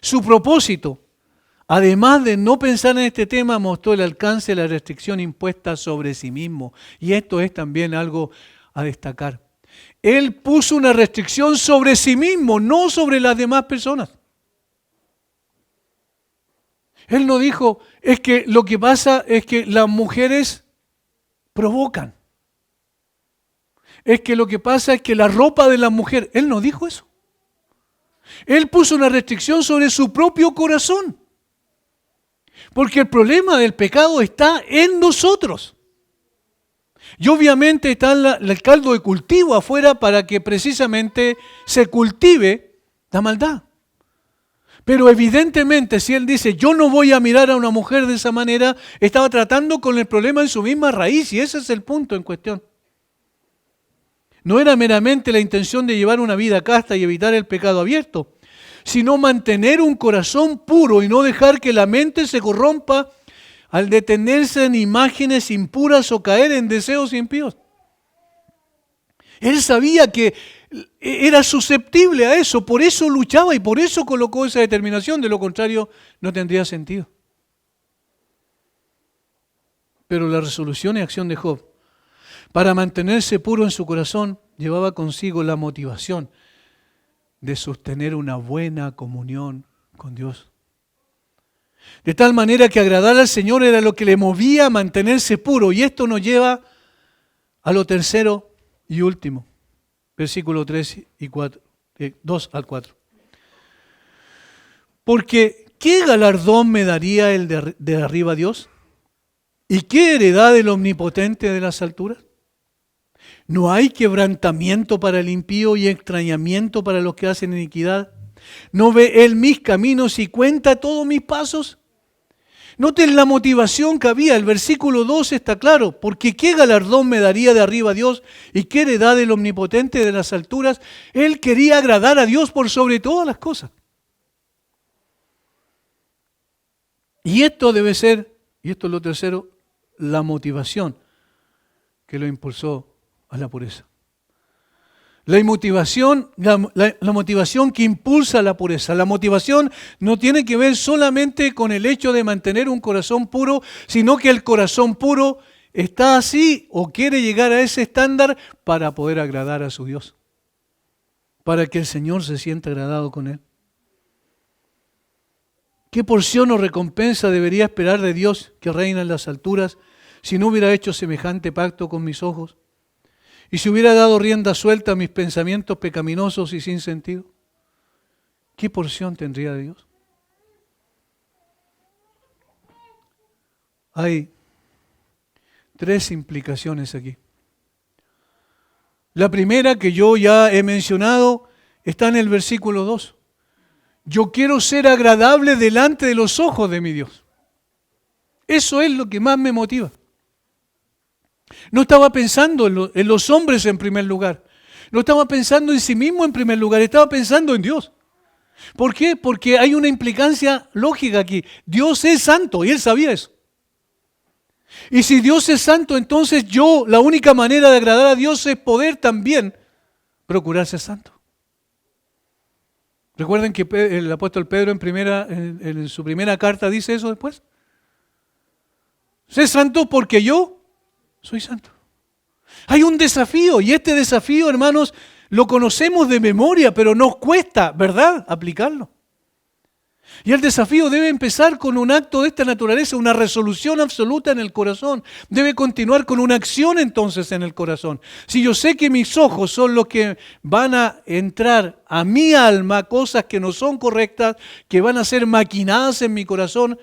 Su propósito, además de no pensar en este tema, mostró el alcance de la restricción impuesta sobre sí mismo. Y esto es también algo a destacar. Él puso una restricción sobre sí mismo, no sobre las demás personas. Él no dijo, es que lo que pasa es que las mujeres provocan. Es que lo que pasa es que la ropa de la mujer, él no dijo eso. Él puso una restricción sobre su propio corazón. Porque el problema del pecado está en nosotros. Y obviamente está el caldo de cultivo afuera para que precisamente se cultive la maldad. Pero evidentemente si él dice, yo no voy a mirar a una mujer de esa manera, estaba tratando con el problema en su misma raíz y ese es el punto en cuestión. No era meramente la intención de llevar una vida casta y evitar el pecado abierto, sino mantener un corazón puro y no dejar que la mente se corrompa al detenerse en imágenes impuras o caer en deseos impíos. Él sabía que era susceptible a eso, por eso luchaba y por eso colocó esa determinación, de lo contrario no tendría sentido. Pero la resolución y acción de Job para mantenerse puro en su corazón llevaba consigo la motivación de sostener una buena comunión con Dios. De tal manera que agradar al Señor era lo que le movía a mantenerse puro. Y esto nos lleva a lo tercero y último. Versículo 3 y 4, 2 al 4. Porque ¿qué galardón me daría el de arriba Dios? ¿Y qué heredad del omnipotente de las alturas? ¿No hay quebrantamiento para el impío y extrañamiento para los que hacen iniquidad? ¿No ve Él mis caminos y cuenta todos mis pasos? Noten la motivación que había. El versículo 2 está claro. Porque ¿qué galardón me daría de arriba Dios? ¿Y qué heredad del omnipotente de las alturas? Él quería agradar a Dios por sobre todas las cosas. Y esto debe ser, y esto es lo tercero, la motivación que lo impulsó a la pureza. La motivación que impulsa la pureza. La motivación no tiene que ver solamente con el hecho de mantener un corazón puro, sino que el corazón puro está así o quiere llegar a ese estándar para poder agradar a su Dios, para que el Señor se sienta agradado con él. ¿Qué porción o recompensa debería esperar de Dios que reina en las alturas si no hubiera hecho semejante pacto con mis ojos? ¿Y si hubiera dado rienda suelta a mis pensamientos pecaminosos y sin sentido? ¿Qué porción tendría de Dios? Hay tres implicaciones aquí. La primera, que yo ya he mencionado, está en el versículo 2. Yo quiero ser agradable delante de los ojos de mi Dios. Eso es lo que más me motiva. No estaba pensando en los hombres en primer lugar. No estaba pensando en sí mismo en primer lugar. Estaba pensando en Dios. ¿Por qué? Porque hay una implicancia lógica aquí. Dios es santo y él sabía eso. Y si Dios es santo, entonces la única manera de agradar a Dios es poder también procurar ser santo. ¿Recuerden que el apóstol Pedro en su primera carta dice eso después? Sé santo porque yo soy santo. Hay un desafío y este desafío, hermanos, lo conocemos de memoria, pero nos cuesta, ¿verdad?, aplicarlo. Y el desafío debe empezar con un acto de esta naturaleza, una resolución absoluta en el corazón. Debe continuar con una acción entonces en el corazón. Si yo sé que mis ojos son los que van a entrar a mi alma, cosas que no son correctas, que van a ser maquinadas en mi corazón,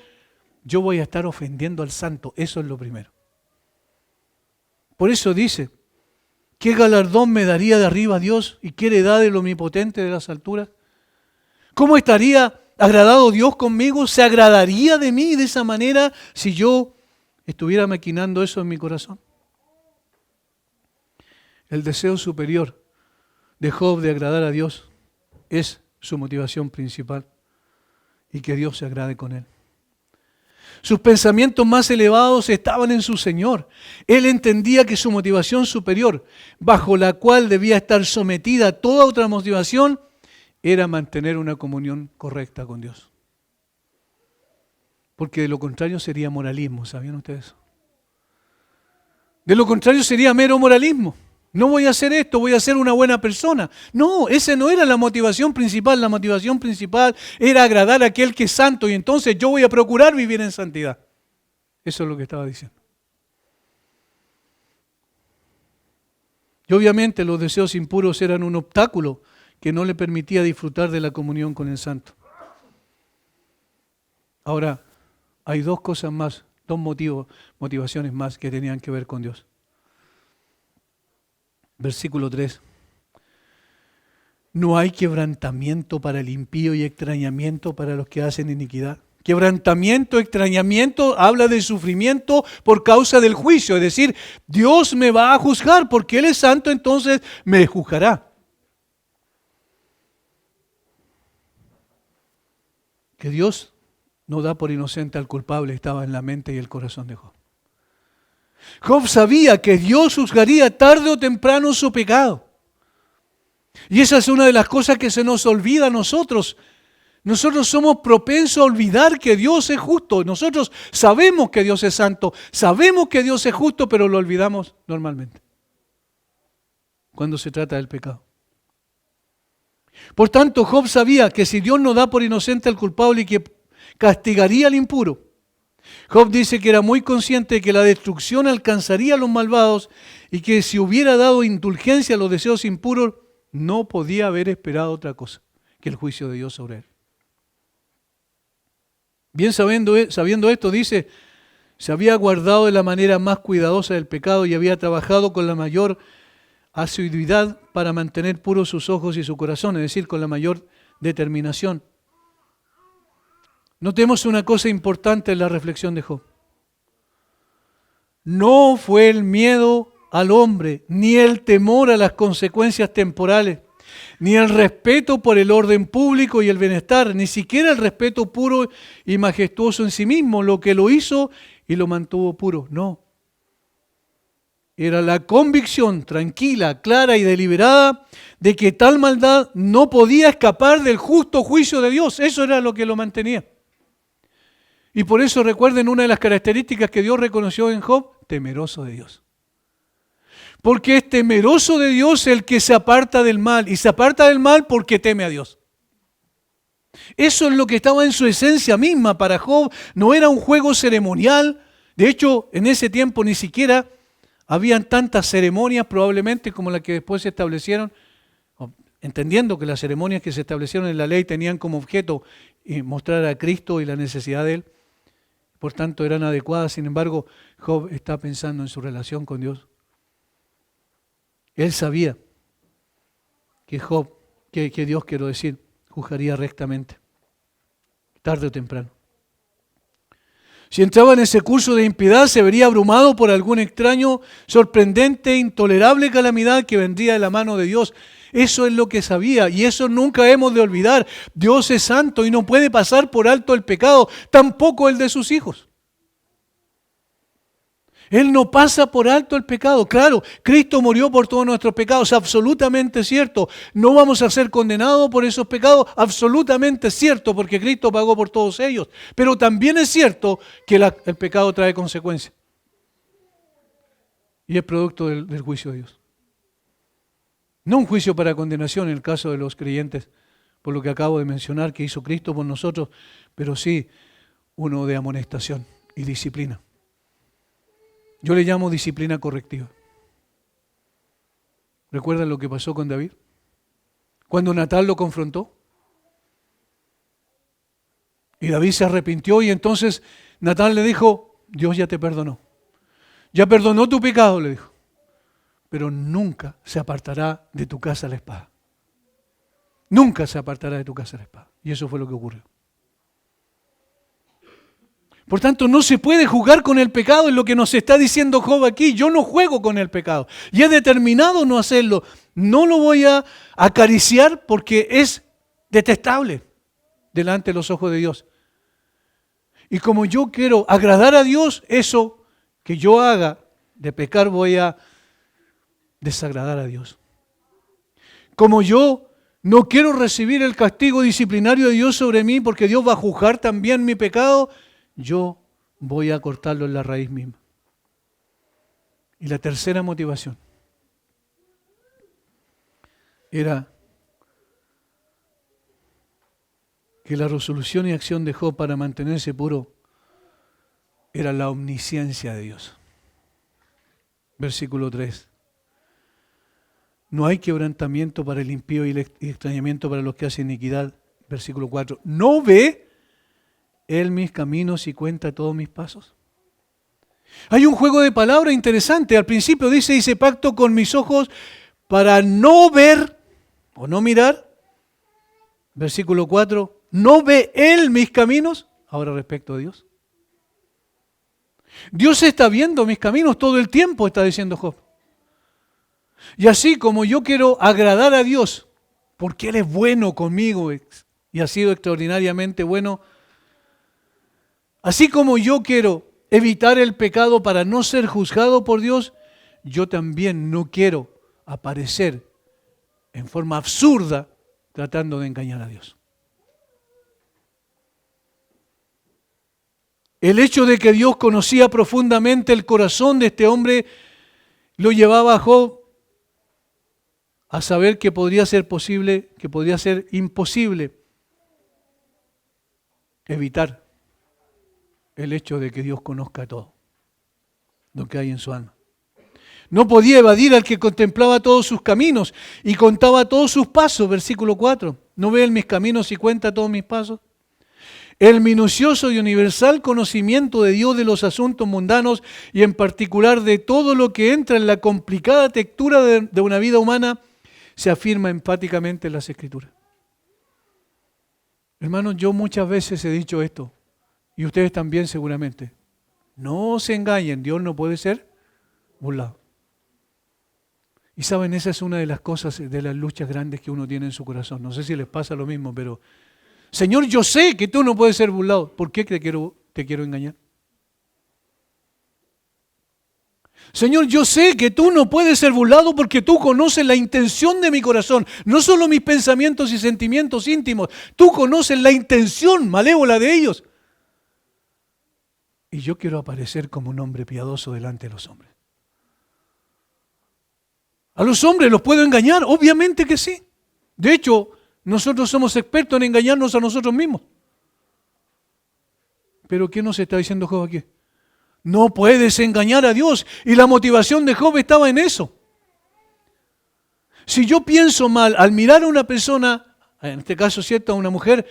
yo voy a estar ofendiendo al santo. Eso es lo primero. Por eso dice, ¿qué galardón me daría de arriba Dios y qué heredad del omnipotente de las alturas? ¿Cómo estaría agradado Dios conmigo? ¿Se agradaría de mí de esa manera si yo estuviera maquinando eso en mi corazón? El deseo superior de Job de agradar a Dios es su motivación principal y que Dios se agrade con él. Sus pensamientos más elevados estaban en su Señor. Él entendía que su motivación superior, bajo la cual debía estar sometida toda otra motivación, era mantener una comunión correcta con Dios. Porque de lo contrario sería moralismo, ¿sabían ustedes? De lo contrario sería mero moralismo. No voy a hacer esto, voy a ser una buena persona. No, esa no era la motivación principal. La motivación principal era agradar a aquel que es santo y entonces yo voy a procurar vivir en santidad. Eso es lo que estaba diciendo. Y obviamente los deseos impuros eran un obstáculo que no le permitía disfrutar de la comunión con el santo. Ahora, hay dos cosas más, dos motivaciones más que tenían que ver con Dios. Versículo 3. No hay quebrantamiento para el impío y extrañamiento para los que hacen iniquidad. Quebrantamiento, extrañamiento, habla de sufrimiento por causa del juicio. Es decir, Dios me va a juzgar porque Él es santo, entonces me juzgará. Que Dios no da por inocente al culpable, estaba en la mente y el corazón de Job. Job sabía que Dios juzgaría tarde o temprano su pecado. Y esa es una de las cosas que se nos olvida a nosotros. Nosotros somos propensos a olvidar que Dios es justo. Nosotros sabemos que Dios es santo, sabemos que Dios es justo, pero lo olvidamos normalmente cuando se trata del pecado. Por tanto, Job sabía que si Dios no da por inocente al culpable y que castigaría al impuro, Job dice que era muy consciente de que la destrucción alcanzaría a los malvados y que si hubiera dado indulgencia a los deseos impuros, no podía haber esperado otra cosa que el juicio de Dios sobre él. Bien sabiendo esto, dice, se había guardado de la manera más cuidadosa del pecado y había trabajado con la mayor asiduidad para mantener puros sus ojos y su corazón, es decir, con la mayor determinación. Notemos una cosa importante en la reflexión de Job. No fue el miedo al hombre, ni el temor a las consecuencias temporales, ni el respeto por el orden público y el bienestar, ni siquiera el respeto puro y majestuoso en sí mismo, lo que lo hizo y lo mantuvo puro. No. Era la convicción tranquila, clara y deliberada de que tal maldad no podía escapar del justo juicio de Dios. Eso era lo que lo mantenía. Y por eso recuerden una de las características que Dios reconoció en Job, temeroso de Dios. Porque es temeroso de Dios el que se aparta del mal, y se aparta del mal porque teme a Dios. Eso es lo que estaba en su esencia misma. Para Job no era un juego ceremonial. De hecho, en ese tiempo ni siquiera habían tantas ceremonias probablemente como las que después se establecieron, entendiendo que las ceremonias que se establecieron en la ley tenían como objeto mostrar a Cristo y la necesidad de Él. Por tanto, eran adecuadas. Sin embargo, Job está pensando en su relación con Dios. Él sabía que Dios, quiero decir, juzgaría rectamente, tarde o temprano. Si entraba en ese curso de impiedad, se vería abrumado por algún extraño, sorprendente, intolerable calamidad que vendría de la mano de Dios. Eso es lo que sabía y eso nunca hemos de olvidar. Dios es santo y no puede pasar por alto el pecado, tampoco el de sus hijos. Él no pasa por alto el pecado. Claro, Cristo murió por todos nuestros pecados, absolutamente cierto. No vamos a ser condenados por esos pecados, absolutamente cierto, porque Cristo pagó por todos ellos. Pero también es cierto que el pecado trae consecuencias. Y es producto del juicio de Dios. No un juicio para condenación en el caso de los creyentes, por lo que acabo de mencionar, que hizo Cristo por nosotros, pero sí uno de amonestación y disciplina. Yo le llamo disciplina correctiva. ¿Recuerdan lo que pasó con David? Cuando Natán lo confrontó. Y David se arrepintió y entonces Natán le dijo, Dios ya te perdonó. Ya perdonó tu pecado, le dijo. Pero nunca se apartará de tu casa la espada. Nunca se apartará de tu casa la espada. Y eso fue lo que ocurrió. Por tanto, no se puede jugar con el pecado, es lo que nos está diciendo Job aquí. Yo no juego con el pecado. Y he determinado no hacerlo. No lo voy a acariciar porque es detestable delante de los ojos de Dios. Y como yo quiero agradar a Dios, eso que yo haga de pecar voy a desagradar a Dios. Como yo no quiero recibir el castigo disciplinario de Dios sobre mí porque Dios va a juzgar también mi pecado, yo voy a cortarlo en la raíz misma. Y la tercera motivación era que la resolución y acción de Job para mantenerse puro era la omnisciencia de Dios. Versículo 3. No hay quebrantamiento para el impío y extrañamiento para los que hacen iniquidad. Versículo 4. ¿No ve Él mis caminos y cuenta todos mis pasos? Hay un juego de palabras interesante. Al principio dice, hice pacto con mis ojos para no ver o no mirar. Versículo 4. ¿No ve Él mis caminos? Ahora respecto a Dios. Dios está viendo mis caminos todo el tiempo, está diciendo Job. Y así como yo quiero agradar a Dios, porque Él es bueno conmigo y ha sido extraordinariamente bueno, así como yo quiero evitar el pecado para no ser juzgado por Dios, yo también no quiero aparecer en forma absurda, tratando de engañar a Dios. El hecho de que Dios conocía profundamente el corazón de este hombre lo llevaba a Job a saber que podría ser posible, que podría ser imposible evitar el hecho de que Dios conozca todo lo que hay en su alma. No podía evadir al que contemplaba todos sus caminos y contaba todos sus pasos, versículo 4. ¿No ve él mis caminos y cuenta todos mis pasos? El minucioso y universal conocimiento de Dios de los asuntos mundanos y en particular de todo lo que entra en la complicada textura de una vida humana se afirma enfáticamente en las Escrituras. Hermanos, yo muchas veces he dicho esto, y ustedes también seguramente. No se engañen, Dios no puede ser burlado. Y saben, esa es una de las cosas, de las luchas grandes que uno tiene en su corazón. No sé si les pasa lo mismo, pero Señor, yo sé que tú no puedes ser burlado. ¿Por qué te quiero engañar? Señor, yo sé que tú no puedes ser burlado porque tú conoces la intención de mi corazón, no solo mis pensamientos y sentimientos íntimos, tú conoces la intención malévola de ellos. Y yo quiero aparecer como un hombre piadoso delante de los hombres. ¿A los hombres los puedo engañar? Obviamente que sí. De hecho, nosotros somos expertos en engañarnos a nosotros mismos. ¿Pero qué nos está diciendo Job aquí? No puedes engañar a Dios. Y la motivación de Job estaba en eso. Si yo pienso mal al mirar a una persona, en este caso, ¿cierto?, a una mujer,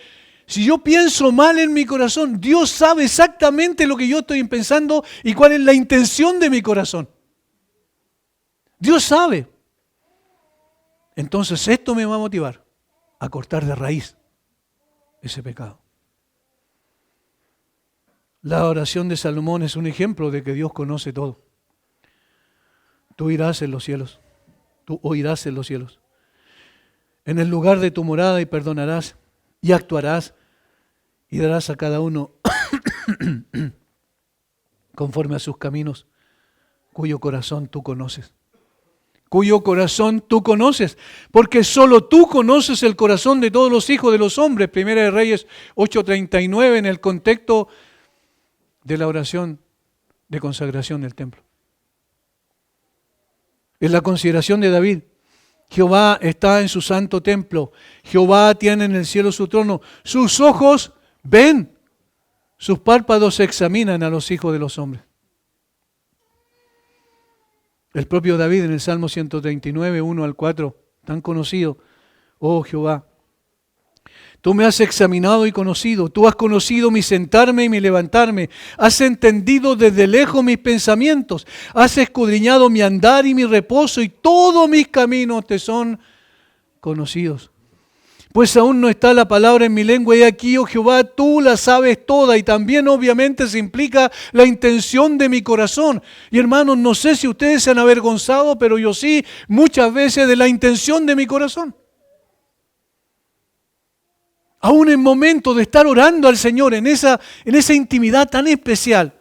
si yo pienso mal en mi corazón, Dios sabe exactamente lo que yo estoy pensando y cuál es la intención de mi corazón. Dios sabe. Entonces esto me va a motivar a cortar de raíz ese pecado. La oración de Salomón es un ejemplo de que Dios conoce todo. Tú irás en los cielos, tú oirás en los cielos, en el lugar de tu morada y perdonarás y actuarás y darás a cada uno conforme a sus caminos, cuyo corazón tú conoces. Cuyo corazón tú conoces, porque solo tú conoces el corazón de todos los hijos de los hombres. Primera de Reyes 8:39 en el contexto de la oración de consagración del templo. En la consideración de David, Jehová está en su santo templo, Jehová tiene en el cielo su trono, sus ojos ven, sus párpados examinan a los hijos de los hombres. El propio David en el Salmo 139, 1 al 4, tan conocido: oh Jehová, tú me has examinado y conocido, tú has conocido mi sentarme y mi levantarme, has entendido desde lejos mis pensamientos, has escudriñado mi andar y mi reposo y todos mis caminos te son conocidos. Pues aún no está la palabra en mi lengua y aquí, oh Jehová, tú la sabes toda y también obviamente se implica la intención de mi corazón. Y hermanos, no sé si ustedes se han avergonzado, pero yo sí, muchas veces de la intención de mi corazón. Aún en momentos de estar orando al Señor, en esa intimidad tan especial,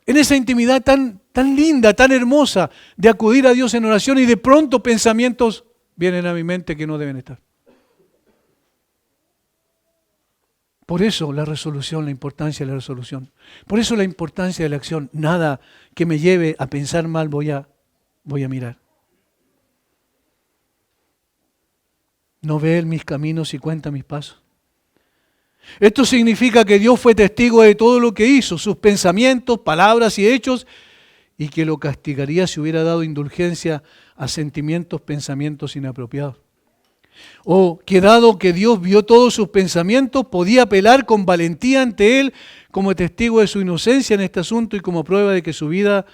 en esa intimidad tan linda, tan hermosa, de acudir a Dios en oración y de pronto pensamientos vienen a mi mente que no deben estar. Por eso la resolución, la importancia de la resolución. Por eso la importancia de la acción. Nada que me lleve a pensar mal voy a mirar. No ve Él mis caminos y cuenta mis pasos. Esto significa que Dios fue testigo de todo lo que hizo, sus pensamientos, palabras y hechos, y que lo castigaría si hubiera dado indulgencia a sentimientos, pensamientos inapropiados. O que dado que Dios vio todos sus pensamientos, podía apelar con valentía ante Él como testigo de su inocencia en este asunto y como prueba de que su vida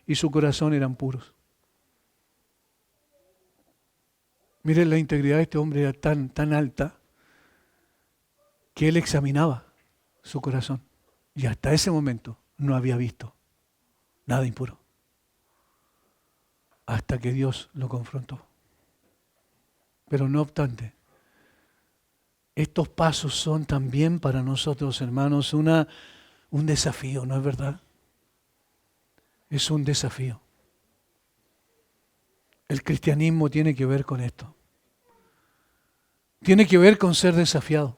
y su corazón eran puros. Miren, la integridad de este hombre era tan alta que él examinaba su corazón y hasta ese momento no había visto nada impuro. Hasta que Dios lo confrontó. Pero no obstante, estos pasos son también para nosotros, hermanos, un desafío, ¿no es verdad? Es un desafío. El cristianismo tiene que ver con esto. tiene que ver con ser desafiado.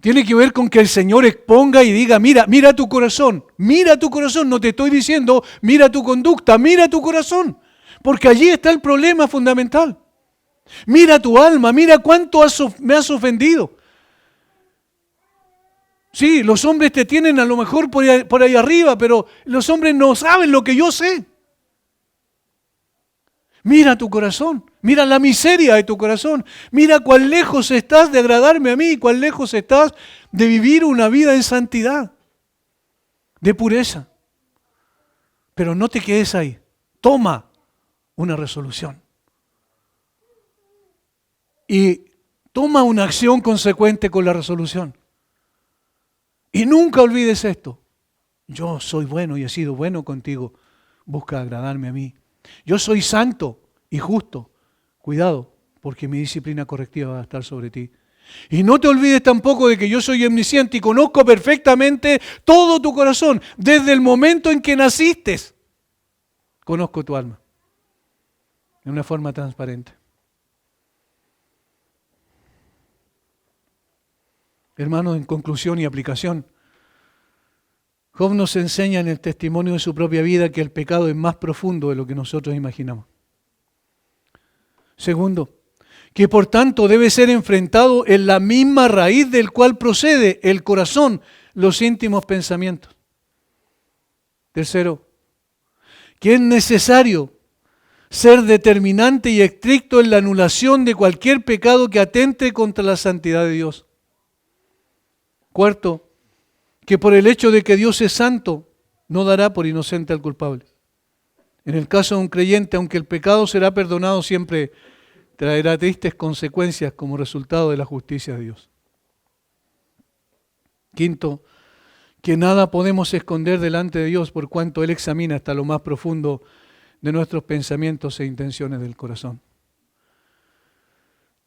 Tiene que ver con que el Señor exponga y diga, mira tu corazón, no te estoy diciendo, mira tu conducta, mira tu corazón, porque allí está el problema fundamental. Mira tu alma, mira cuánto me has ofendido. Sí, los hombres te tienen a lo mejor por ahí arriba, pero los hombres no saben lo que yo sé. Mira tu corazón, mira la miseria de tu corazón, mira cuán lejos estás de agradarme a mí, cuán lejos estás de vivir una vida en santidad, de pureza. Pero no te quedes ahí, toma una resolución. Y toma una acción consecuente con la resolución. Y nunca olvides esto. Yo soy bueno y he sido bueno contigo. Busca agradarme a mí. Yo soy santo y justo. Cuidado, porque mi disciplina correctiva va a estar sobre ti. Y no te olvides tampoco de que yo soy omnisciente y conozco perfectamente todo tu corazón. Desde el momento en que naciste, conozco tu alma. De una forma transparente. Hermanos, en conclusión y aplicación, Job nos enseña en el testimonio de su propia vida que el pecado es más profundo de lo que nosotros imaginamos. Segundo, que por tanto debe ser enfrentado en la misma raíz del cual procede el corazón, los íntimos pensamientos. Tercero, que es necesario ser determinante y estricto en la anulación de cualquier pecado que atente contra la santidad de Dios. Cuarto, que por el hecho de que Dios es santo, no dará por inocente al culpable. En el caso de un creyente, aunque el pecado será perdonado, siempre traerá tristes consecuencias como resultado de la justicia de Dios. Quinto, que nada podemos esconder delante de Dios por cuanto Él examina hasta lo más profundo de nuestros pensamientos e intenciones del corazón.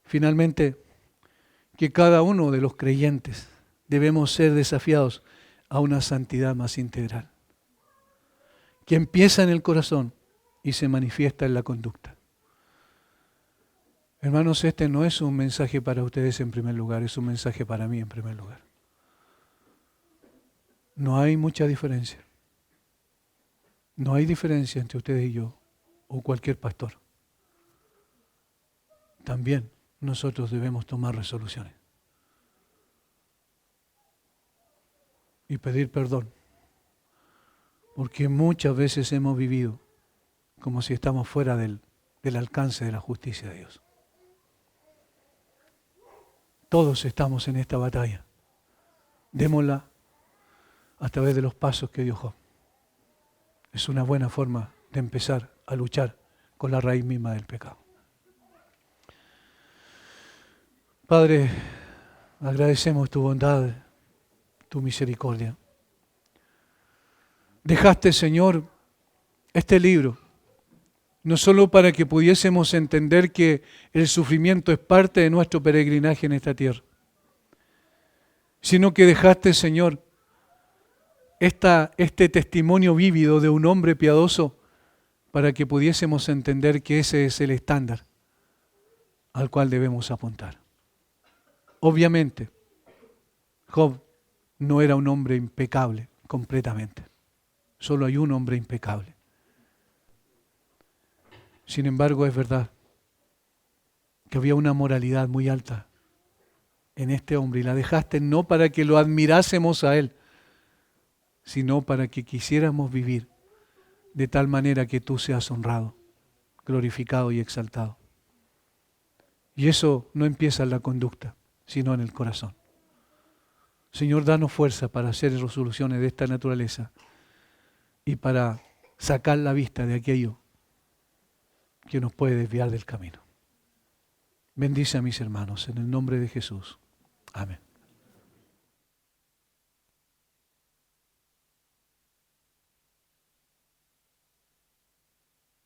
Finalmente, que cada uno de los creyentes debemos ser desafiados a una santidad más integral, que empieza en el corazón y se manifiesta en la conducta. Hermanos, este no es un mensaje para ustedes en primer lugar, es un mensaje para mí en primer lugar. No hay mucha diferencia. No hay diferencia entre ustedes y yo o cualquier pastor. También nosotros debemos tomar resoluciones y pedir perdón, porque muchas veces hemos vivido como si estamos fuera del alcance de la justicia de Dios. Todos estamos en esta batalla. Démosla a través de los pasos que dio Job. Es una buena forma de empezar a luchar con la raíz misma del pecado. Padre, agradecemos tu bondad, tu misericordia. Dejaste, Señor, este libro, no solo para que pudiésemos entender que el sufrimiento es parte de nuestro peregrinaje en esta tierra, sino que dejaste, Señor, este testimonio vívido de un hombre piadoso para que pudiésemos entender que ese es el estándar al cual debemos apuntar. Obviamente, Job no era un hombre impecable completamente. Solo hay un hombre impecable. Sin embargo, es verdad que había una moralidad muy alta en este hombre y la dejaste no para que lo admirásemos a él, sino para que quisiéramos vivir de tal manera que tú seas honrado, glorificado y exaltado. Y eso no empieza en la conducta, sino en el corazón. Señor, danos fuerza para hacer resoluciones de esta naturaleza y para sacar la vista de aquello que nos puede desviar del camino. Bendice a mis hermanos en el nombre de Jesús. Amén.